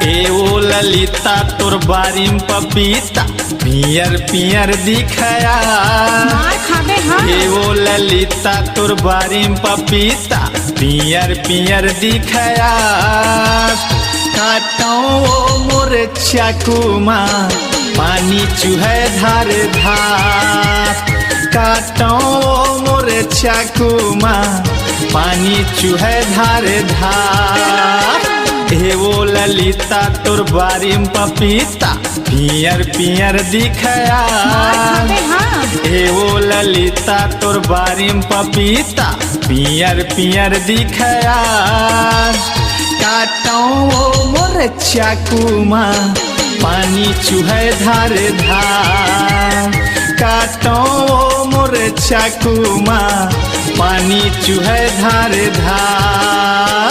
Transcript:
ए ओ ललिता तोर बारीम पपीता पियर पियर दिखया। मार खाबे हाँ। ए ओ ललिता तोर बारीम पपीता पियर पियर दिखया। काटो ओ मोर चाकुमा पानी चूहे धार धार। काटो ओ मोर चाकुमा पानी चूहे धार धार। हे वो ललिता तोर बारीम पपीता पियर पियर दिखया। मार खाबे हाँ। हे वो ललिता तोर बारीम पपीता पियर पियर दिखया। काटो ओ मोर चाकुमा पानी चूहे धार धार। काटो ओ मोर चाकुमा पानी चूहे धार धार।